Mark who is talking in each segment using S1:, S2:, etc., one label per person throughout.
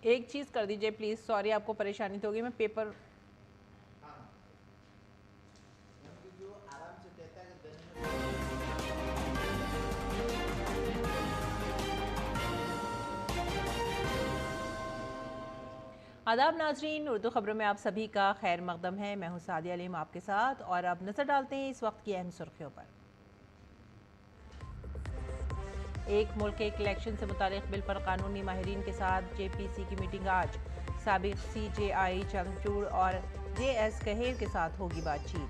S1: एक चीज़ कर दीजिए प्लीज़, सॉरी आपको परेशानी तो होगी, मैं पेपर आदाब नाजरीन, उर्दू खबरों में आप सभी का खैर मकदम है। मैं हूँ सादिया अलीम आपके साथ, और अब नज़र डालते हैं इस वक्त की अहम सुर्खियों पर। एक मुल्क एक इलेक्शन से मुतालिक बिल पर कानूनी माहिरीन के साथ JPC की मीटिंग आज। साबिक CJI चंद्रचूड़ और JS कहेर के साथ होगी बातचीत।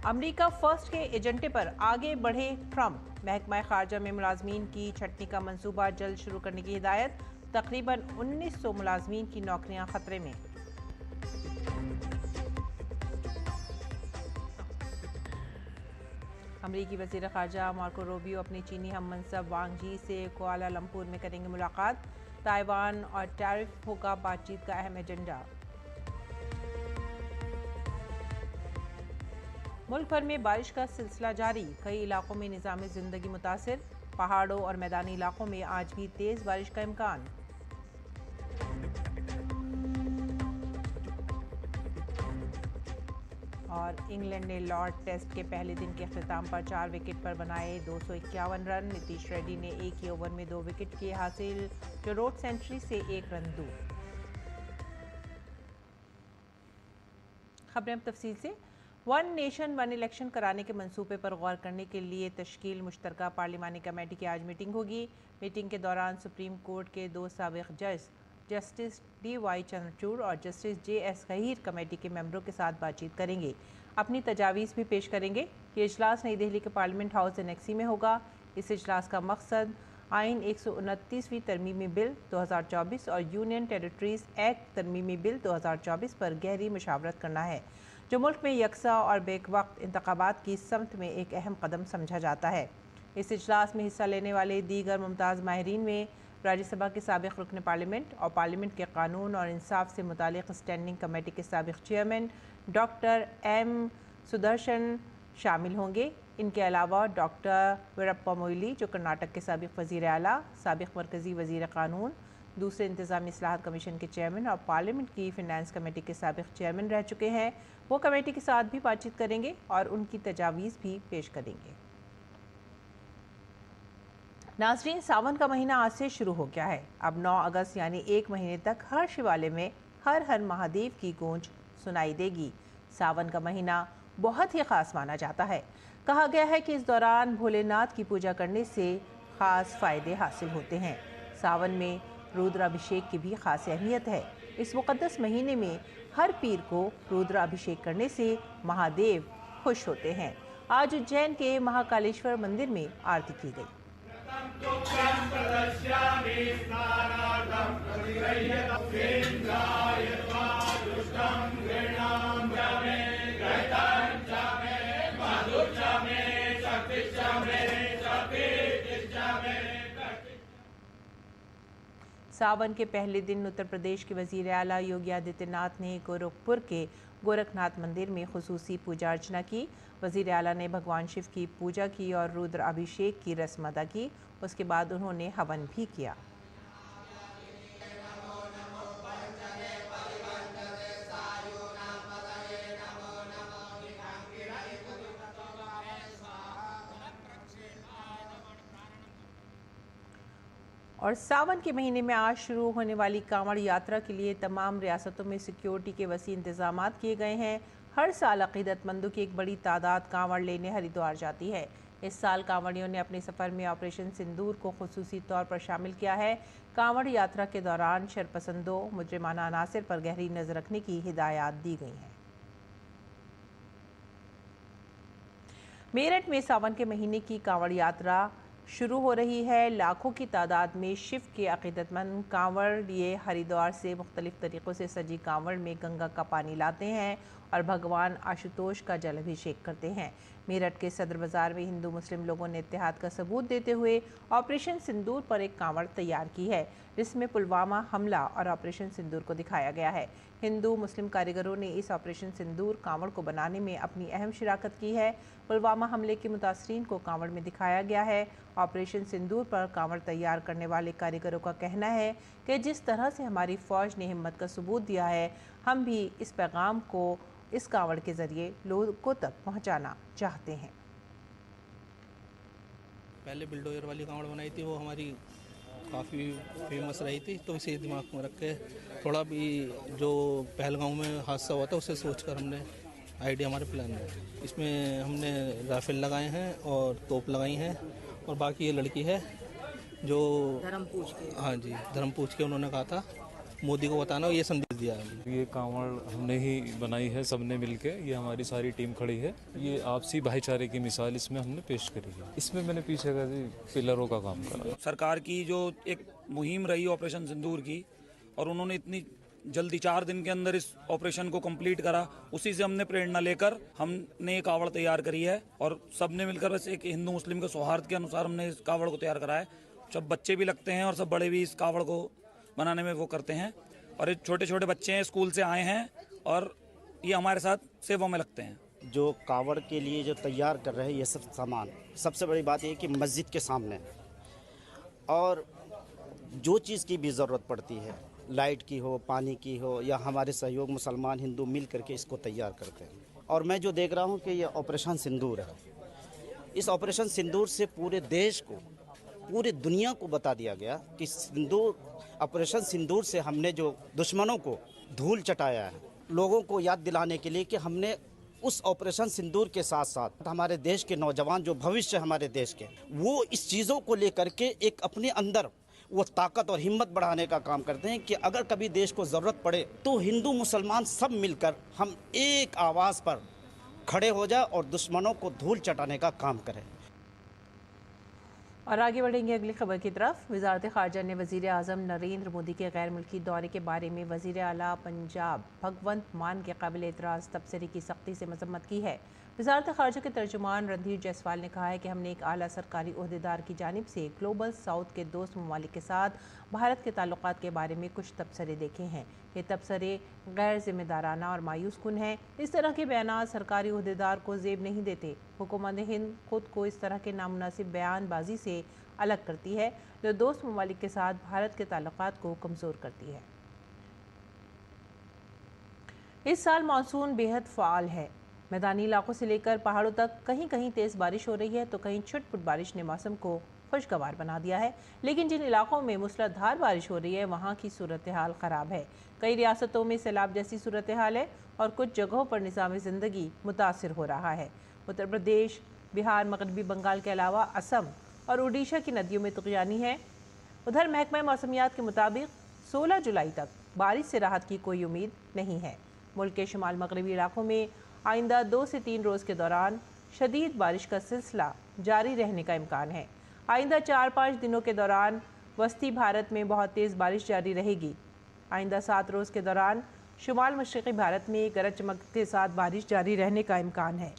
S1: अमरीका फर्स्ट के एजेंडे पर आगे बढ़े ट्रंप। महकमा खारजा में मुलाजमीन की छटनी का मंसूबा जल्द शुरू करने की हिदायत। तकरीबन 1900 मुलाजमीन की नौकरियां खतरे में। अमरीकी वज़ीर ख़ारजा मार्को रूबियो अपनी चीनी हम मनसब वांग यी से कुआलालंपुर में करेंगे मुलाकात। ताइवान और टैरिफ होगा बातचीत का अहम एजेंडा। मुल्क भर में बारिश का सिलसिला जारी, कई इलाकों में निज़ाम ज़िंदगी मुतासिर। पहाड़ों और मैदानी इलाकों में आज भी तेज़ बारिश का इम्कान। और इंग्लैंड ने लॉर्ड टेस्ट के पहले दिन के अख्ताम पर 4 विकेट पर बनाए 251 रन। नीतीश रेड्डी ने एक ही ओवर में 2 विकेट किए हासिल, जो रोड सेंचुरी से 1 रन दूर। खबरें अब तफसील से। वन नेशन वन इलेक्शन कराने के मंसूबे पर गौर करने के लिए तश्कील मुश्तरका पार्लिमानी कमेटी की आज मीटिंग होगी। मीटिंग के दौरान सुप्रीम कोर्ट के 2 साबिक जज जस्टिस DY चंद्रचूड़ और जस्टिस JS कहीर कमेटी के मेंबरों के साथ बातचीत करेंगे, अपनी तजावीज़ भी पेश करेंगे। ये इजलास नई दिल्ली के पार्लियामेंट हाउस एनेक्सी में होगा। इस इजलास का मकसद आइन 129वीं तरमीमी बिल 2024 और यूनियन टेरिटरीज एक्ट तरमीमी बिल 2024 पर गहरी मुशावरत करना है, जो मुल्क में यकसा और बेवक्त इंतखाबात की समत में एक अहम कदम समझा जाता है। इस इजलास में हिस्सा लेने वाले दीगर मुमताज़ माहिरीन में राज्यसभा के साबिक रुकन पार्लियामेंट और पार्लियामेंट के कानून और इंसाफ से मुतालिक स्टैंडिंग कमेटी के साबिक चेयरमैन डॉक्टर M सुदर्शन शामिल होंगे। इनके अलावा डॉक्टर वीरप्पा मोइली, जो कर्नाटक के साबिक वज़ीर आला, साबिक मरकज़ी वज़ीर कानून, दूसरे इंतज़ामी इस्लाहत कमीशन के चेयरमैन और पार्लियामेंट की फिनेंस कमेटी के साबिक चेयरमैन रह चुके हैं, वो कमेटी के साथ भी बातचीत करेंगे और उनकी तजावीज़ भी पेश करेंगे। नाज़रीन, सावन का महीना आज से शुरू हो गया है। अब 9 अगस्त यानी 1 महीने तक हर शिवालय में हर हर महादेव की गूंज सुनाई देगी। सावन का महीना बहुत ही ख़ास माना जाता है। कहा गया है कि इस दौरान भोलेनाथ की पूजा करने से ख़ास फ़ायदे हासिल होते हैं। सावन में रुद्राभिषेक की भी ख़ास अहमियत है। इस मुक़द्दस महीने में हर पीर को रुद्राभिषेक करने से महादेव खुश होते हैं। आज उज्जैन के महाकालेश्वर मंदिर में आरती की गई। सावन के पहले दिन उत्तर प्रदेश के वज़ीर आला योगी आदित्यनाथ ने गोरखपुर के गोरखनाथ मंदिर में खुसूसी पूजा अर्चना की। वज़ीर आला ने भगवान शिव की पूजा की और रुद्र अभिषेक की रस्म अदा की। उसके बाद उन्होंने हवन भी किया। और सावन के महीने में आज शुरू होने वाली कांवड़ यात्रा के लिए तमाम रियासतों में सिक्योरिटी के वसी इंतजाम किए गए हैं। हर साल अकीदतमंदों की एक बड़ी तादाद कांवड़ लेने हरिद्वार जाती है। इस साल कांवड़ियों ने अपने सफ़र में ऑपरेशन सिंदूर को खुसूसी तौर पर शामिल किया है। कांवड़ यात्रा के दौरान शरपसंदों, मुजरिमाना अनासिर पर गहरी नज़र रखने की हिदायत दी गई हैं। मेरठ में सावन के महीने की कांवड़ यात्रा शुरू हो रही है। लाखों की तादाद में शिव के अकीदतमंद कांवड़ लिए हरिद्वार से मुख्तलिफ तरीक़ों से सजी कांवड़ में गंगा का पानी लाते हैं और भगवान आशुतोष का जल अभिषेक करते हैं। मेरठ के सदर बाजार में हिंदू मुस्लिम लोगों ने इत्तेहाद का सबूत देते हुए ऑपरेशन सिंदूर पर एक कांवड़ तैयार की है, जिसमें पुलवामा हमला और ऑपरेशन सिंदूर को दिखाया गया है। हिंदू मुस्लिम कारीगरों ने इस ऑपरेशन सिंदूर कांवड़ को बनाने में अपनी अहम शिराकत की है। पुलवामा हमले के मुतासरीन को कांवड़ में दिखाया गया है। ऑपरेशन सिंदूर पर कांवड़ तैयार करने वाले कारीगरों का कहना है कि जिस तरह से हमारी फ़ौज ने हिम्मत का सबूत दिया है, हम भी इस पैगाम को इस कांवड़ के ज़रिए लोगों तक पहुंचाना चाहते हैं।
S2: पहले बिल्डोजर वाली कांवड़ बनाई थी, वो हमारी काफ़ी फेमस रही थी, तो इसे दिमाग में रख के थोड़ा भी जो पहलगांव में हादसा हुआ था उसे सोचकर हमने आइडिया हमारे प्लान में इसमें हमने राइफल लगाए हैं और तोप लगाई हैं, और बाकी ये लड़की है जो धर्म पूछ के, हाँ जी, धर्म पूछ के उन्होंने कहा था मोदी को बताना, ये संदेश दिया है।
S3: ये कांवड़ हमने ही बनाई है, सबने मिलके, ये हमारी सारी टीम खड़ी है। ये आपसी भाईचारे की मिसाल इसमें हमने पेश करी है। इसमें मैंने पीछे का पिलरों का काम करा।
S4: सरकार की जो एक मुहिम रही ऑपरेशन सिंदूर की, और उन्होंने इतनी जल्दी 4 दिन के अंदर इस ऑपरेशन को कंप्लीट करा, उसी से हमने प्रेरणा लेकर हमने ये कावड़ तैयार करी है। और सबने मिलकर बस एक हिंदू मुस्लिम के सौहार्द के अनुसार हमने इस कावड़ को तैयार करा है। सब बच्चे भी लगते हैं और सब बड़े भी इस कावड़ को बनाने में वो करते हैं, और ये छोटे छोटे बच्चे हैं, स्कूल से आए हैं और ये हमारे साथ सेवा में लगते हैं।
S5: जो कावड़ के लिए जो तैयार कर रहे हैं ये सब सामान, सबसे बड़ी बात ये कि मस्जिद के सामने, और जो चीज़ की भी ज़रूरत पड़ती है, लाइट की हो, पानी की हो, या हमारे सहयोग मुसलमान हिंदू मिल करके इसको तैयार करते हैं। और मैं जो देख रहा हूँ कि ये ऑपरेशन सिंदूर है, इस ऑपरेशन सिंदूर से पूरे देश को, पूरी दुनिया को बता दिया गया कि ऑपरेशन सिंदूर से हमने जो दुश्मनों को धूल चटाया है, लोगों को याद दिलाने के लिए कि हमने उस ऑपरेशन सिंदूर के साथ साथ हमारे देश के नौजवान, जो भविष्य हमारे देश के, वो इस चीज़ों को लेकर के एक अपने अंदर वो ताकत और हिम्मत बढ़ाने का काम करते हैं कि अगर कभी देश को ज़रूरत पड़े तो हिंदू मुसलमान सब मिलकर हम एक आवाज़ पर खड़े हो जाए और दुश्मनों को धूल चटाने का काम करें।
S1: और आगे बढ़ेंगे अगली खबर की तरफ। वज़ारत ख़ारजा ने वज़ीर आज़म नरेंद्र मोदी के गैर मुल्की दौरे के बारे में वज़ीर आला पंजाब भगवंत मान के काबिल एतराज़ तबसरे की सख्ती से मज़म्मत की है। वज़ारत ख़ारजा के तर्जुमान रणधीर जायसवाल ने कहा है कि हमने एक आला सरकारी ओहदेदार की जानिब से ग्लोबल साउथ के दोस्त ममालिक के साथ भारत के ताल्लुकात के बारे में कुछ तबसरे देखे हैं। ये तबसरे गैर जिम्मेदाराना और मायूस कुन हैं। इस तरह के बयान सरकारी ओहदेदार को ज़ेब नहीं देते। हुकूमत हिंद खुद को इस तरह के नामुनासिब बयानबाजी से अलग करती है, जो दोस्त ममालिक के साथ भारत के ताल्लुकात को कमज़ोर करती है। इस साल मानसून बेहद फ़ाल है। मैदानी इलाकों से लेकर पहाड़ों तक कहीं कहीं तेज़ बारिश हो रही है, तो कहीं छुट-पुट बारिश ने मौसम को खुशगवार बना दिया है। लेकिन जिन इलाकों में मूसलाधार बारिश हो रही है, वहाँ की सूरत हाल ख़राब है। कई रियासतों में सैलाब जैसी सूरत हाल है और कुछ जगहों पर निज़ाम ज़िंदगी मुतासिर हो रहा है। उत्तर प्रदेश, बिहार, मगरबी बंगाल के अलावा असम और उड़ीसा की नदियों में तुग़यानी है। उधर महकमा मौसमियात के मुताबिक 16 जुलाई तक बारिश से राहत की कोई उम्मीद नहीं है। मुल्क के शुमाल मगरबी इलाकों में आइंदा 2 से 3 रोज़ के दौरान शदीद बारिश का सिलसिला जारी रहने का इम्कान है। आइंदा 4-5 दिनों के दौरान वस्ती भारत में बहुत तेज़ बारिश जारी रहेगी। आइंदा 7 रोज़ के दौरान शुमाल मशरक़ी भारत में गरज चमक के साथ बारिश जारी रहने का इम्कान है।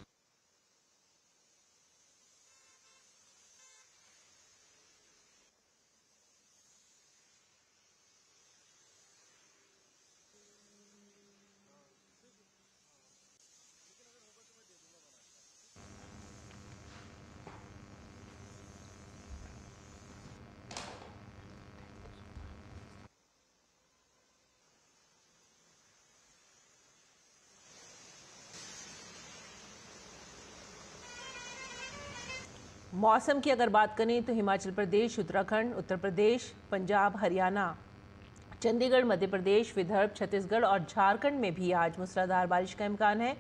S1: मौसम की अगर बात करें तो हिमाचल प्रदेश, उत्तराखंड, उत्तर प्रदेश, पंजाब, हरियाणा, चंडीगढ़, मध्य प्रदेश, विदर्भ, छत्तीसगढ़ और झारखंड में भी आज मूसलाधार बारिश का इम्कान है।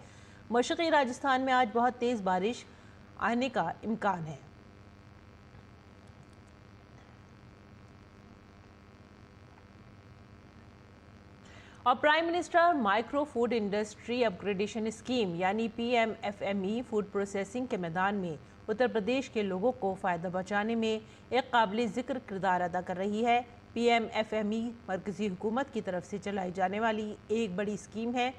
S1: मशरक़ी राजस्थान में आज बहुत तेज़ बारिश आने का इम्कान है। और prime minister micro food industry upgradation scheme यानी PMFME फूड प्रोसेसिंग के मैदान में उत्तर प्रदेश के लोगों को फ़ायदा पहुँचाने में एक काबिल ज़िक्र किरदार अदा कर रही है। PMFME मरकज़ी हुकूमत की तरफ से चलाई जाने वाली एक बड़ी स्कीम है।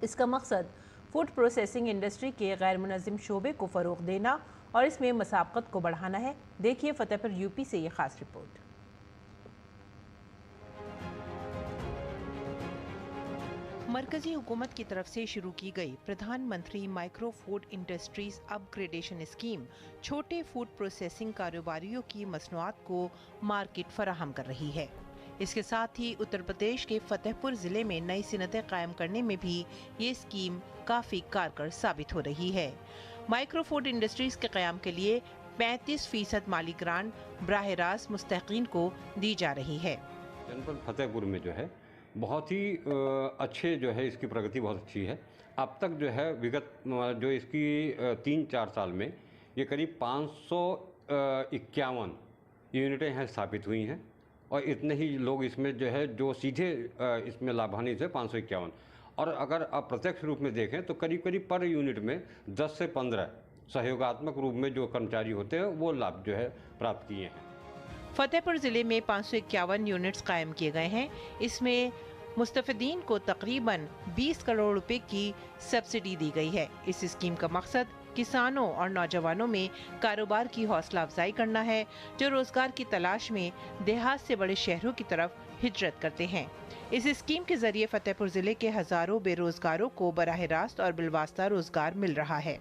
S1: इसका मकसद फूड प्रोसेसिंग इंडस्ट्री के गैर मुनज़्ज़म शोबे को फ़रोग़ देना और इसमें मसाबकत को बढ़ाना है। देखिए फतेहपुर यूपी से ये खास रिपोर्ट। मरकजी हुकूमत की तरफ से शुरू की गई प्रधानमंत्री micro food industries upgradation scheme छोटे फूड प्रोसेसिंग कारोबारियों की मसनूआत को मार्केट फराहम कर रही है। इसके साथ ही उत्तर प्रदेश के फतेहपुर जिले में नई सनतें कायम करने में भी ये स्कीम काफ़ी कारगर साबित हो रही है। माइक्रो फूड इंडस्ट्रीज के क़याम के लिए 35% माली ग्रांट बराह रास्त मुस्तहिकीन को दी जा रही है।
S6: जनपद फतेहपुर में जो है बहुत ही अच्छे जो है इसकी प्रगति बहुत अच्छी है। अब तक जो है विगत जो इसकी 3-4 साल में ये करीब 551 यूनिटें हैं स्थापित हुई हैं और इतने ही लोग इसमें जो है जो सीधे इसमें लाभान्वित है 551। और अगर अप्रत्यक्ष रूप में देखें तो करीब करीब पर यूनिट में 10 से 15 सहयोगात्मक रूप में जो कर्मचारी होते हैं वो लाभ जो है प्राप्त किए हैं।
S1: फतेहपुर जिले में 551 यूनिट्स कायम किए गए हैं। इसमें मुस्तफिदीन को तकरीबन 20 करोड़ रुपए की सब्सिडी दी गई है। इस स्कीम का मकसद किसानों और नौजवानों में कारोबार की हौसला अफजाई करना है, जो रोजगार की तलाश में देहात से बड़े शहरों की तरफ हिजरत करते हैं। इस स्कीम के जरिए फतेहपुर जिले के हजारों बेरोजगारों को बराह रास्त और बिलवास्ता रोजगार मिल रहा है।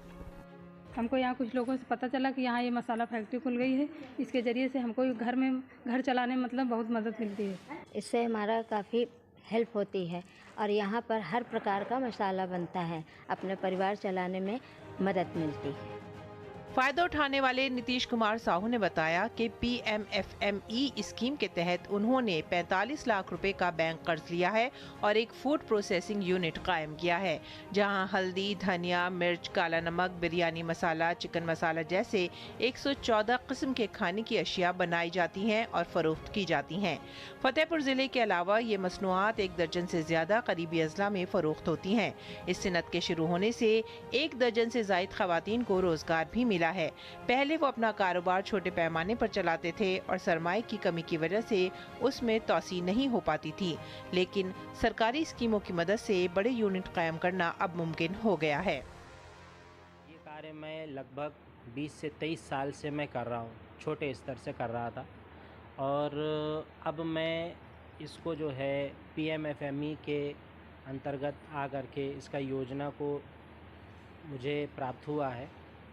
S7: हमको यहाँ कुछ लोगों से पता चला कि यहाँ ये मसाला फैक्ट्री खुल गई है। इसके ज़रिए से हमको घर चलाने मतलब बहुत मदद मिलती है।
S8: इससे हमारा काफ़ी हेल्प होती है और यहाँ पर हर प्रकार का मसाला बनता है। अपने परिवार चलाने में मदद मिलती है।
S1: फायदा उठाने वाले नीतीश कुमार साहू ने बताया कि PMFME स्कीम के तहत उन्होंने 45 लाख रुपए का बैंक कर्ज लिया है और एक फूड प्रोसेसिंग यूनिट कायम किया है, जहां हल्दी, धनिया, मिर्च, काला नमक, बिरयानी मसाला, चिकन मसाला जैसे 114 किस्म के खाने की अशिया बनाई जाती हैं और फरोख्त की जाती हैं। फतेहपुर जिले के अलावा ये मसनूआत 1 दर्जन से ज्यादा करीबी अजला में फरोख्त होती हैं। इस सनत के शुरू होने से 1 दर्जन से जायद खवातीन को रोजगार भी मिला है। पहले वो अपना कारोबार छोटे पैमाने पर चलाते थे और सरमाए की कमी की वजह से उसमें तोसी नहीं हो पाती थी, लेकिन सरकारी स्कीमों की मदद से बड़े यूनिट कायम करना अब मुमकिन हो गया है।
S9: ये कार्य मैं लगभग 20 से 23 साल से मैं कर रहा हूँ, छोटे स्तर से कर रहा था और अब मैं इसको जो है PMFME के अंतर्गत आकर के इसका योजना को मुझे प्राप्त हुआ है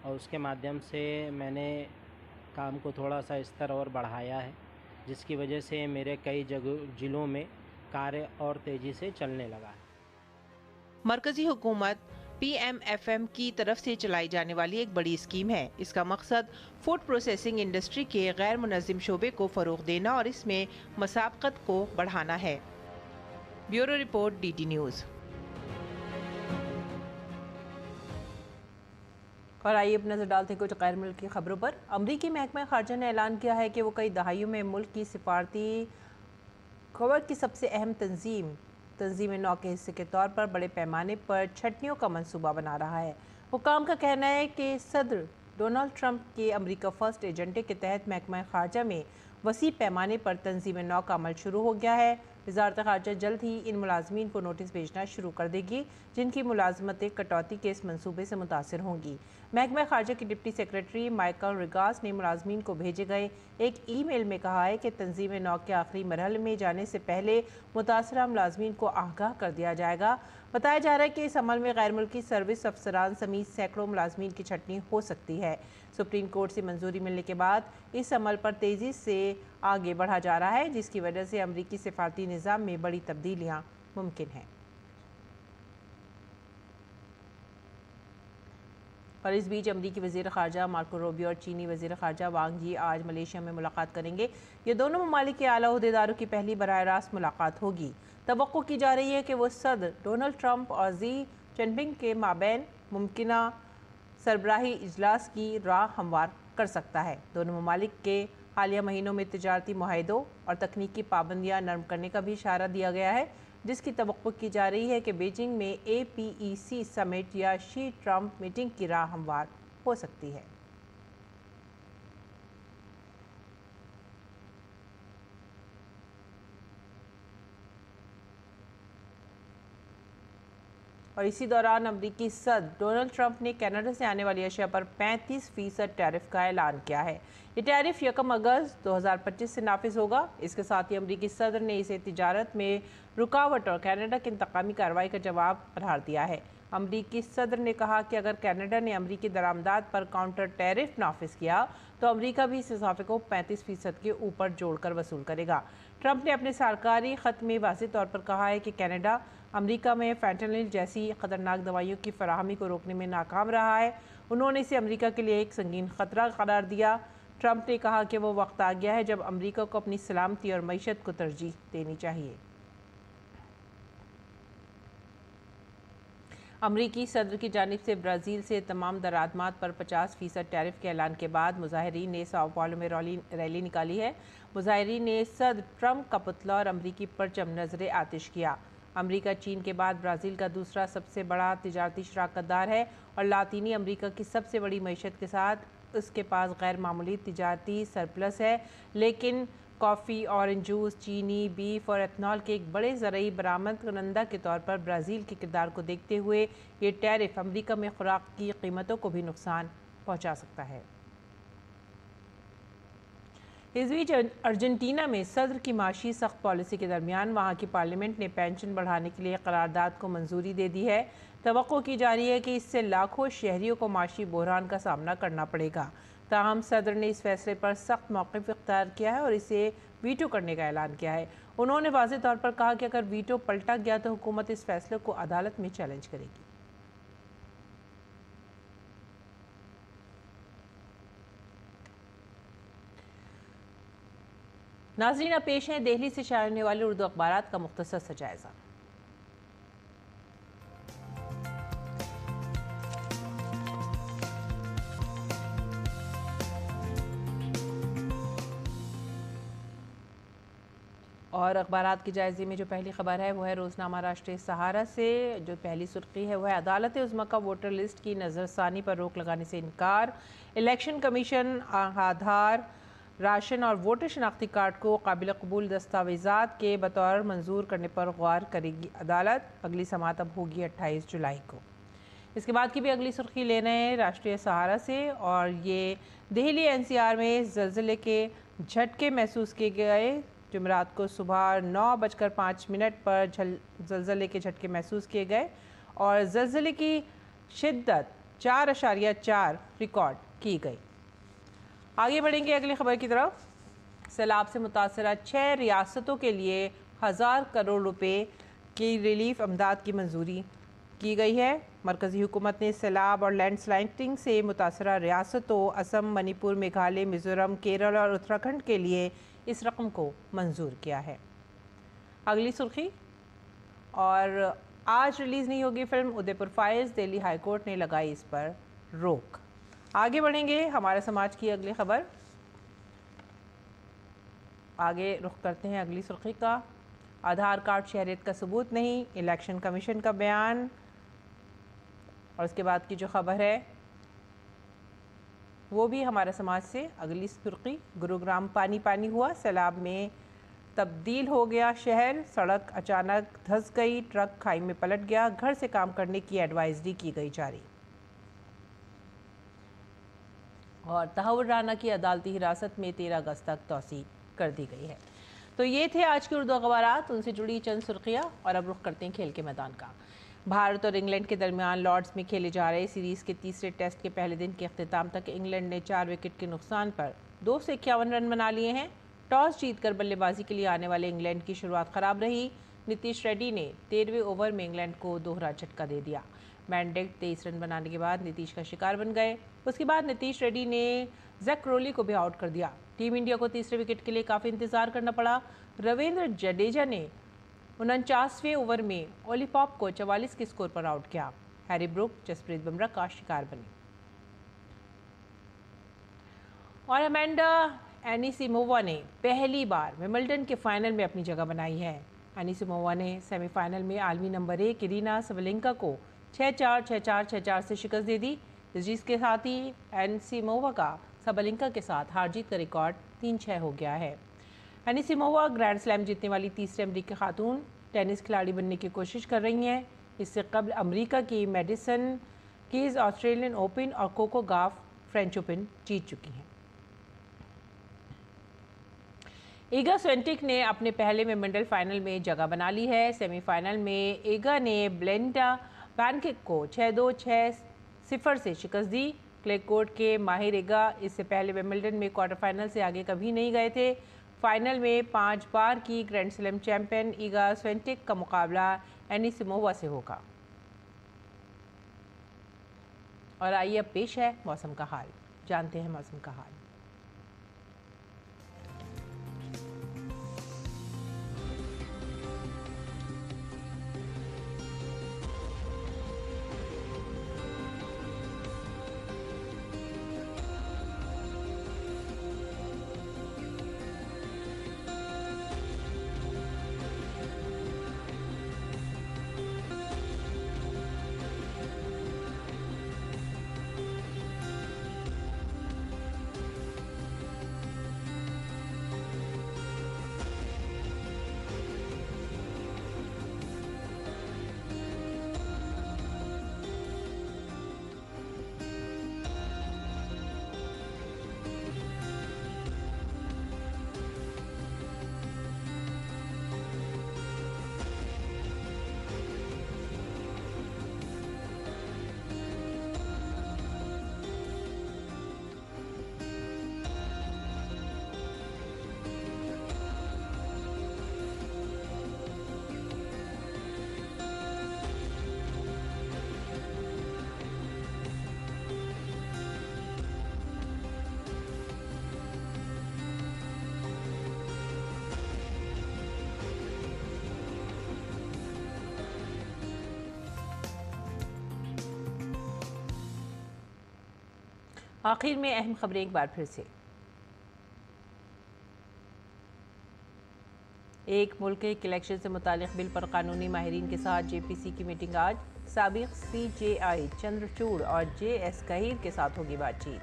S9: और उसके माध्यम से मैंने काम को थोड़ा सा स्तर और बढ़ाया है, जिसकी वजह से मेरे कई ज़िलों में कार्य और तेज़ी से चलने लगा है।
S1: मरकजी हुकूमत PMFM की तरफ से चलाई जाने वाली एक बड़ी स्कीम है। इसका मकसद फूड प्रोसेसिंग इंडस्ट्री के गैर मुनज़्ज़म शोबे को फ़रोग़ देना और इसमें मसाबकत को बढ़ाना है। Bureau report DT news. और आइए अब नज़र डालते हैं कुछ गैर मुल्की खबरों पर। अमरीकी महकमा ख़ारजा ने ऐलान किया है कि वो कई दहाइयों में मुल्क की सिफारती कुव्वत की सबसे अहम तंजीम नौ के हिस्से के तौर पर बड़े पैमाने पर छटनियों का मंसूबा बना रहा है। हुकाम का कहना है कि सदर डोनाल्ड ट्रंप के अमरीका फर्स्ट एजेंडे के तहत महकमा ख़ारजा में वसी पैमाने पर तंजीम नौ का अमल शुरू हो गया है। वज़ारत ख़ारजा जल्द ही इन मुलाजमीन को नोटिस भेजना शुरू कर देगी जिनकी मुलाजमतें कटौती के इस मनसूबे से मुतासर होंगी। महकमा ख़ारजा के डिप्टी सेक्रेटरी माइकल रिगास ने मुलाजमीन को भेजे गए एक ईमेल में कहा है कि तंजीम नौ के आखिरी मरहले में जाने से पहले मुतासरा मुलाजमीन को आगाह कर दिया जाएगा। बताया जा रहा है कि इस अमल में गैर मुल्की सर्विस अफसरान समेत सैकड़ों मुलाजमीन की छटनी हो सकती है। सुप्रीम कोर्ट से मंजूरी मिलने के बाद इस अमल पर तेज़ी से आगे बढ़ा जा रहा है, जिसकी वजह से अमरीकी सिफारती निज़ाम में बड़ी तब्दीलियाँ मुमकिन हैं। और इस बीच अमरीकी वज़ीर ख़ारजा मार्को रूबियो और चीनी वज़ीर ख़ारजा वांग यी आज मलेशिया में मुलाकात करेंगे। ये दोनों ममालिक के आला अहदेदारों की पहली बराह रास्त मुलाकात होगी। तवक्को की जा रही है कि वो सदर डोनाल्ड ट्रंप और जी जिनपिंग के माबैन मुमकिना सरबराही इजलास की राह हमवार कर सकता है। दोनों ममालिक के हालिया महीनों में तिजारती मुआहदों और तकनीकी पाबंदियाँ नरम करने का भी इशारा दिया गया है, जिसकी तवक्को की जा रही है कि बीजिंग में APEC समिट या शी ट्रंप मीटिंग की राह हमवार हो सकती है। और इसी दौरान अमरीकी सदर डोनाल्ड ट्रंप ने कनाडा से आने वाली अशिया पर 35% टैरिफ का ऐलान किया है। ये टैरिफ 1 अगस्त 2025 से नाफिज होगा। इसके साथ ही अमरीकी सदर ने इसे तिजारत में रुकावट और कनाडा की इंतकामी कार्रवाई का जवाब करार दिया है। अमरीकी सदर ने कहा कि अगर कनाडा ने अमरीकी दरामदात पर काउंटर टैरिफ नाफिज किया तो अमरीका भी इस इजाफे को 35% के ऊपर जोड़कर वसूल करेगा। ट्रंप ने अपने सरकारी खत में वाज़ेह तौर पर कहा है कि कनाडा अमरीका में फैंटानिल जैसी खतरनाक दवाइयों की फराहमी को रोकने में नाकाम रहा है। उन्होंने इसे अमरीका के लिए एक संगीन खतरा करार दिया। ट्रंप ने कहा कि वो वक्त आ गया है जब अमरीका को अपनी सलामती और मईशत को तरजीह देनी चाहिए। अमरीकी सदर की जानिब से ब्राज़ील से तमाम दरामदात पर 50% टैरिफ के ऐलान के बाद मुजाहिरीन ने साओ पाउलो में रैली निकाली है। मुजाहिरीन ने सदर ट्रंप का पुतला और अमरीकी परचम नजरे आतिश किया। अमरीका चीन के बाद ब्राज़ील का दूसरा सबसे बड़ा तिजारती शराकतदार है और लातीनी अमरीका की सबसे बड़ी मईशत के साथ उसके पास गैर मामूली तिजारती सरप्लस है। लेकिन कॉफ़ी, ऑरेंज जूस, चीनी, बीफ और एथनॉल के एक बड़े ज़रूरी बरामद करंदा के तौर पर ब्राज़ील के किरदार को देखते हुए ये टैरिफ अमरीका में खुराक की कीमतों को भी नुकसान पहुंचा सकता है। इस बीच अर्जेंटीना में सदर की माशी सख्त पॉलिसी के दरमियान वहां की पार्लियामेंट ने पेंशन बढ़ाने के लिए करारदाद को मंजूरी दे दी है। तवक्को की जा रही है कि इससे लाखों शहरियों को माशी बहरान का सामना करना पड़ेगा। ताहम सदर ने इस फैसले पर सख्त मौक़िफ़ इख्तियार किया है और इसे वीटो करने का ऐलान किया है। उन्होंने वाज़ेह तौर पर कहा कि अगर वीटो पलटा गया तो हुकूमत इस फैसले को अदालत में चैलेंज करेगी। नाज़रीन, अब पेश हैं दिल्ली से शाया होने वाले उर्दू अखबारात का मुख्तसर सा जायज़ा। और अखबारात के जायज़े में जो पहली खबर है वो है रोज़नामा राष्ट्रीय सहारा से। जो पहली सुर्खी है वो है अदालत उज़्मा का वोटर लिस्ट की नज़रसानी पर रोक लगाने से इनकार। इलेक्शन कमीशन आधार, राशन और वोटर शनाख्ती कार्ड को काबिल कबूल दस्तावेज़ात के बतौर मंजूर करने पर गौर करेगी अदालत। अगली समाअत अब होगी 28 जुलाई को। इसके बाद की भी अगली सुर्खी ले रहे हैं राष्ट्रीय सहारा से और ये दिल्ली NCR में ज़लज़ले के झटके महसूस किए गए। जुमेरात को सुबह 9:05 पर ज़लज़ले के झटके महसूस किए गए और ज़लज़ले की शिद्दत 4.4 रिकॉर्ड की गई। आगे बढ़ेंगे अगली खबर की तरफ। सैलाब से मुतासरा 6 रियासतों के लिए 1000 करोड़ रुपए की रिलीफ अमदाद की मंजूरी की गई है। मरकज़ी हुकूमत ने सैलाब और लैंडस्लाइडिंग से मुतासरा रियासतों असम, मणिपुर, मेघालय, मिज़ोरम, केरल और उत्तराखंड के लिए इस रकम को मंजूर किया है। अगली सुर्खी, और आज रिलीज़ नहीं होगी film Udaipur files, Delhi high court ने लगाई इस पर रोक। आगे बढ़ेंगे हमारे समाज की अगली खबर। आगे रुख करते हैं अगली सुर्खी का। आधार कार्ड शहरियत का सबूत नहीं, इलेक्शन कमीशन का बयान। और उसके बाद की जो खबर है वो भी हमारे समाज से। अगली सुर्खी, गुरुग्राम पानी पानी हुआ, सैलाब में तब्दील हो गया शहर, सड़क अचानक धंस गई, ट्रक खाई में पलट गया, घर से काम करने की एडवाइजरी की गई जारी। और तहव्वुर राना की अदालती हिरासत में 13 अगस्त तक तौसी कर दी गई है। तो ये थे आज के उर्दू अखबारात, उनसे जुड़ी चंद सुर्खियाँ। और अब रुख करते हैं खेल के मैदान का। भारत और इंग्लैंड के दरमियान लॉर्ड्स में खेले जा रहे सीरीज़ के तीसरे टेस्ट के पहले दिन के अख्तिताम तक इंग्लैंड ने 4 विकेट के नुकसान पर 251 रन बना लिए हैं। टॉस जीतकर बल्लेबाजी के लिए आने वाले इंग्लैंड की शुरुआत खराब रही। नीतीश रेड्डी ने 13वें ओवर में इंग्लैंड को दोहरा झटका दे दिया। मैंडेट 23 रन बनाने के बाद नीतीश का शिकार बन गए। उसके बाद नीतीश रेड्डी ने जैक रोली को भी आउट कर दिया। टीम इंडिया को तीसरे विकेट के लिए काफ़ी इंतजार करना पड़ा। रविंद्र जडेजा ने 49वें ओवर में ओलीपॉप को 44 के स्कोर पर आउट किया। हैरी ब्रूक जसप्रीत बुमराह का शिकार बने। और अमेंडा एनिसिमोवा ने पहली बार विंबलडन के फाइनल में अपनी जगह बनाई है। एनिसिमोवा ने सेमीफाइनल में आलमी नंबर 1 इरीना सबलेंका को 6-4, 6-4, 6-4 से शिकस्त दे दी, जिसके साथ ही एनिसिमोवा का सबलेंका के साथ हार जीत का रिकॉर्ड 3-6 हो गया है। एनिसिमोवा ग्रैंड स्लैम जीतने वाली तीसरे अमेरिकी खातून टेनिस खिलाड़ी बनने की कोशिश कर रही हैं। इससे कबल अमेरिका की मेडिसन कीज ऑस्ट्रेलियन ओपन और कोको गॉफ फ्रेंच ओपन जीत चुकी हैं। ईगा स्विएंटेक ने अपने पहले विंबलडन फाइनल में जगह बना ली है। सेमीफाइनल में ईगा ने ब्लेंडा पैनकिक को 6-2, 6-0 से शिकस्त दी। क्ले कोर्ट के माहिर ईगा इससे पहले विंबलडन में क्वार्टर फाइनल से आगे कभी नहीं गए थे। फाइनल में 5 बार की ग्रैंड स्लैम चैंपियन ईगा स्विएंटेक का मुकाबला एनिसिमोवा से होगा। और आइए अब पेश है मौसम का हाल। जानते हैं मौसम का हाल। आखिर में अहम खबरें एक बार फिर से। एक मुल्क इलेक्शन से मुतालिक बिल पर कानूनी माहिरीन के साथ जेपीसी की मीटिंग आज। साबिक सीजेआई चंद्रचूड़ और जेएस कहीर के साथ होगी बातचीत।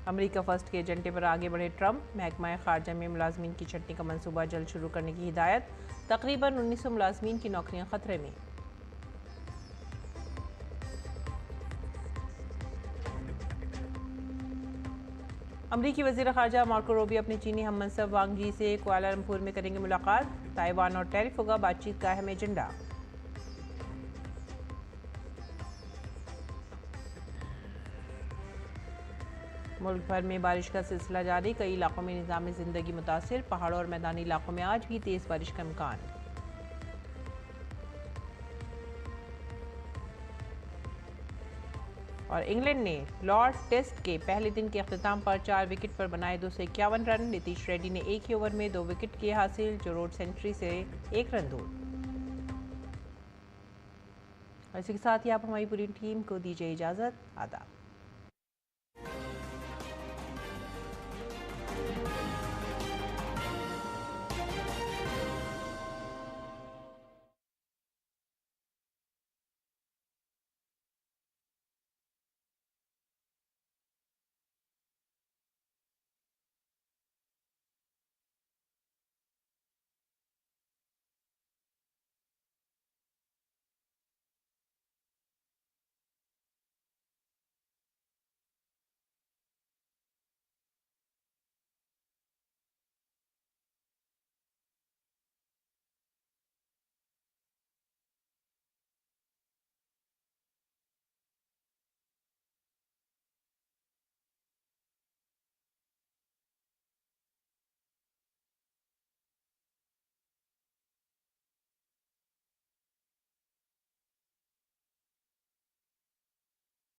S1: अमेरिका फर्स्ट के एजेंडे पर आगे बढ़े ट्रंप। महकमा खारजा में मुलाजमीन की छंटनी का मंसूबा जल्द शुरू करने की हिदायत। तकरीबन 1900 मुलाजमीन की नौकरियां खतरे में। अमरीकी वज़ीर ख़ारजा मार्को रूबियो अपने चीनी हम मनसब वांग यी से कुआलालंपुर में करेंगे मुलाकात। ताइवान और टैरिफ होगा बातचीत का अहम एजेंडा। मुल्क भर में बारिश का सिलसिला जारी। कई इलाकों में निज़ाम ज़िंदगी मुतासिर। पहाड़ों और मैदानी इलाकों में आज भी तेज़ बारिश का इम्कान। और इंग्लैंड ने लॉर्ड टेस्ट के पहले दिन के अख्तिताम पर 4 विकेट पर बनाए 251 रन। नीतीश रेड्डी ने एक ही ओवर में 2 विकेट किए हासिल, जो रोड सेंचुरी से 1 रन दूर। इसी के साथ ही आप हमारी पूरी टीम को दीजिए इजाज़त। आदाब।